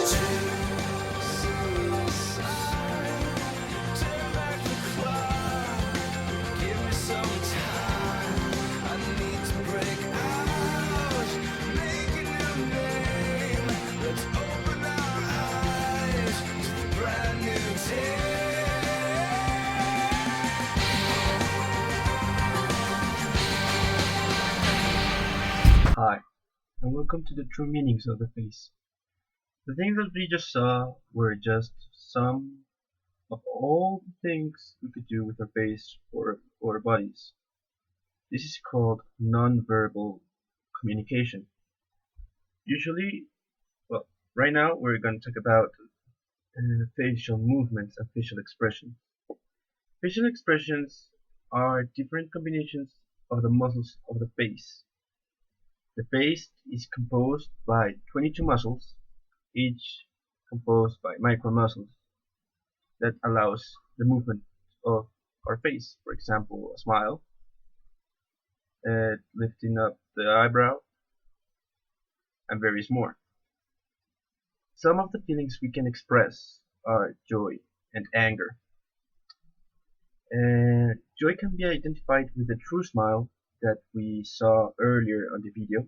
Hi, and welcome to the true meanings of the face. The things that we just saw were just some of all the things we could do with our face or our bodies. This is called non-verbal communication. Usually, well, right now we're going to talk about facial movements and facial expressions. Facial expressions are different combinations of the muscles of the face. The face is composed by 22 muscles, each composed by micromuscles that allows the movement of our face. For example, a smile, lifting up the eyebrow, and various more. Some of the feelings we can express are joy and anger. Joy can be identified with the true smile that we saw earlier on the video,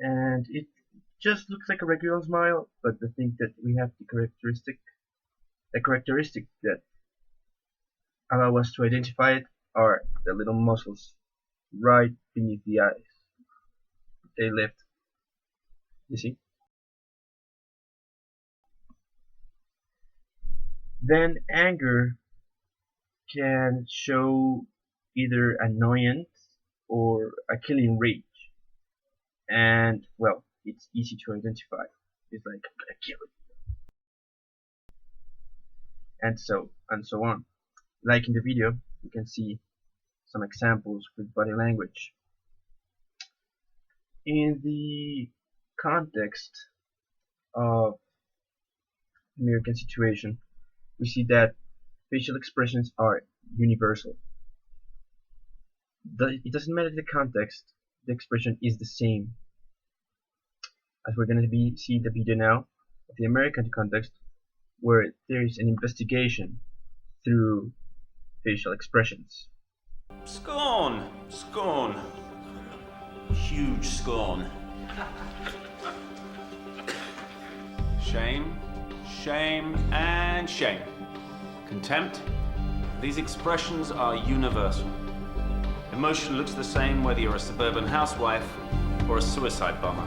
and it just looks like a regular smile, but the thing that we have the characteristic that allow us to identify it are the little muscles right beneath the eyes. They lift, you see? Then anger can show either annoyance or a killing rage. And well, it's easy to identify. It's like I'm gonna kill it. And so on. Like in the video, you can see some examples with body language. In the context of American situation, we see that facial expressions are universal. It doesn't matter the context, the expression is the same. As we're going to see the video now, of the American context, where there is an investigation through facial expressions. Scorn, scorn, huge scorn. Shame, shame, and shame. Contempt. These expressions are universal. Emotion looks the same whether you're a suburban housewife or a suicide bomber.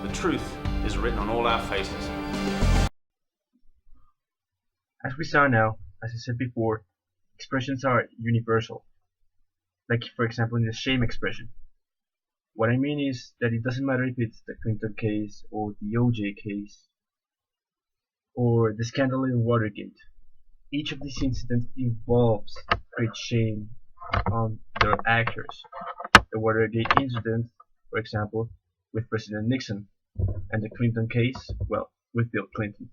The truth is written on all our faces. As we saw now, as I said before, expressions are universal. Like for example in the shame expression. What I mean is that it doesn't matter if it's the Clinton case or the OJ case or the scandal in Watergate. Each of these incidents involves great shame on the actors. The Watergate incident, for example, with President Nixon, and the Clinton case, well, with Bill Clinton.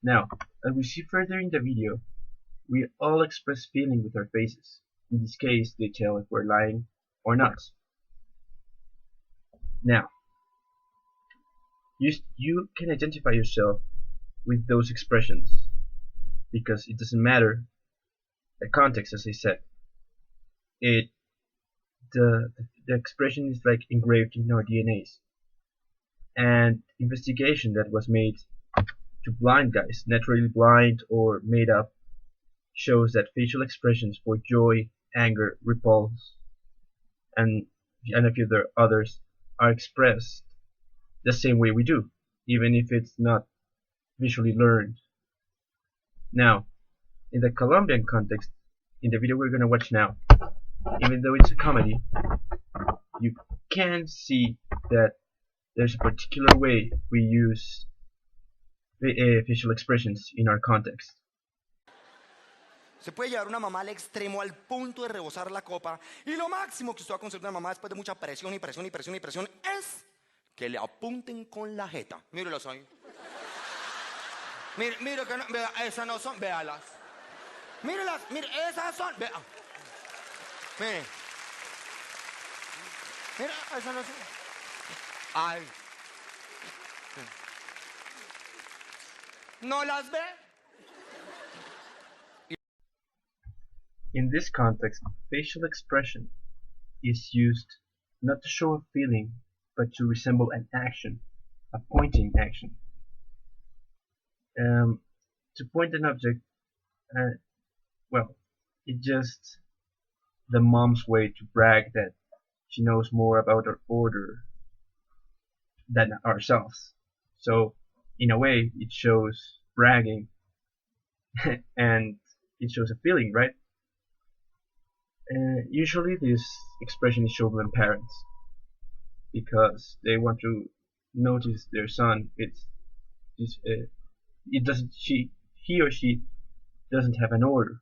Now, as we see further in the video, we all express feeling with our faces. In this case, they tell if we're lying or not. Now, you can identify yourself with those expressions because it doesn't matter the context, as I said. The expression is like engraved in our DNAs. And investigation that was made to blind guys, naturally blind or made up, shows that facial expressions for joy, anger, repulse, and a few others are expressed the same way we do, even if it's not visually learned. Now, in the Colombian context, in the video we're gonna watch now, even though it's a comedy, you can see that there's a particular way we use facial expressions in our context. Se puede llevar una mamá al extremo, al punto de rebosar la copa. Y lo máximo que usted va a conseguir una mamá después de mucha presión y presión y presión y presión es que le apunten con la jeta. Mírelas ahí. Mire que no, vea, esas no son, véalas. Mírelas, mire, esas son, vea. Mire. Mira, esas no son. Ay. ¿No las ve? In this context, facial expression is used not to show a feeling, but to resemble an action, a pointing action. To point an object, uh, well, it's just the mom's way to brag that she knows more about our order than ourselves. So, in a way, it shows bragging and it shows a feeling, right? Usually, this expression is shown when parents, because they want to notice their son. It doesn't he or she doesn't have an order.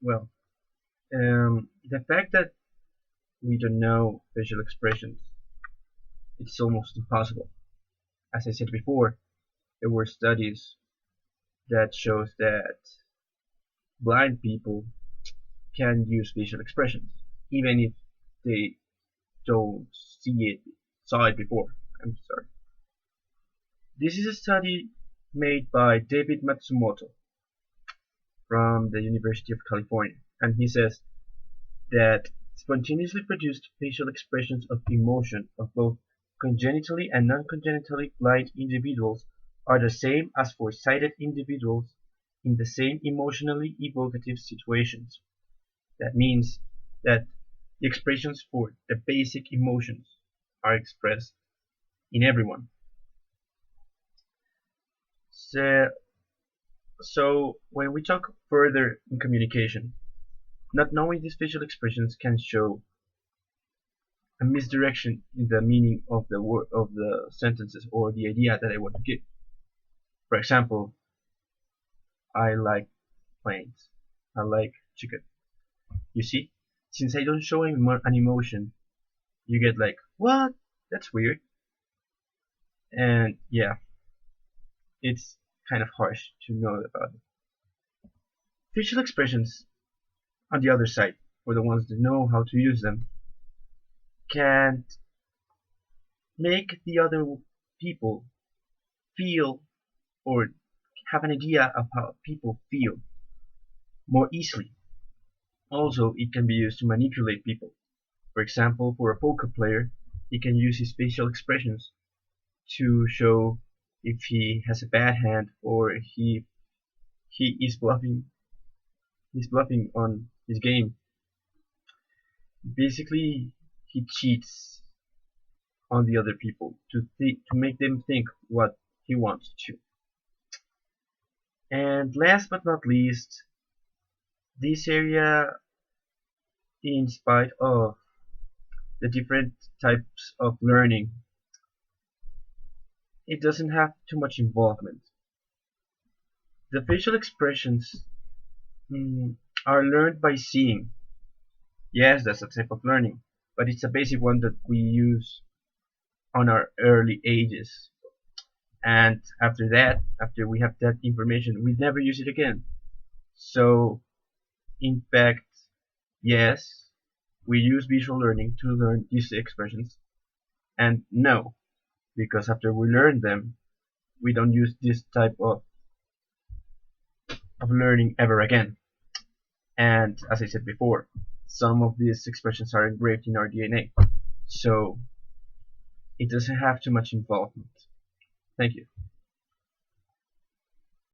Well, the fact that we don't know facial expressions, it's almost impossible. As I said before, there were studies that shows that blind people can use facial expressions, even if they don't saw it before. I'm sorry. This is a study made by David Matsumoto from the University of California, and he says that spontaneously produced facial expressions of emotion of both congenitally and non-congenitally blind individuals are the same as for sighted individuals in the same emotionally evocative situations. That means that the expressions for the basic emotions are expressed in everyone. So, so when we talk further in communication, not knowing these facial expressions can show a misdirection in the meaning of the word of the sentences or the idea that I want to give. For example, I like planes. I like chicken. You see, since I don't show an emotion, you get like, what? That's weird. And yeah, it's kind of harsh to know about it. Facial expressions, on the other side, for the ones that know how to use them, can make the other people feel or have an idea of how people feel more easily. Also, it can be used to manipulate people. For example, for a poker player, he can use his facial expressions to show if he has a bad hand or he is bluffing. He's bluffing on his game. Basically, he cheats on the other people to make them think what he wants to. And last but not least, this area, in spite of the different types of learning, it doesn't have too much involvement. The facial expressions are learned by seeing. Yes, that's a type of learning, but it's a basic one that we use on our early ages. And after that, after we have that information, we never use it again. So, in fact, yes, we use visual learning to learn these expressions, and no, because after we learn them, we don't use this type of learning ever again. And as I said before, some of these expressions are engraved in our DNA, so it doesn't have too much involvement. Thank you.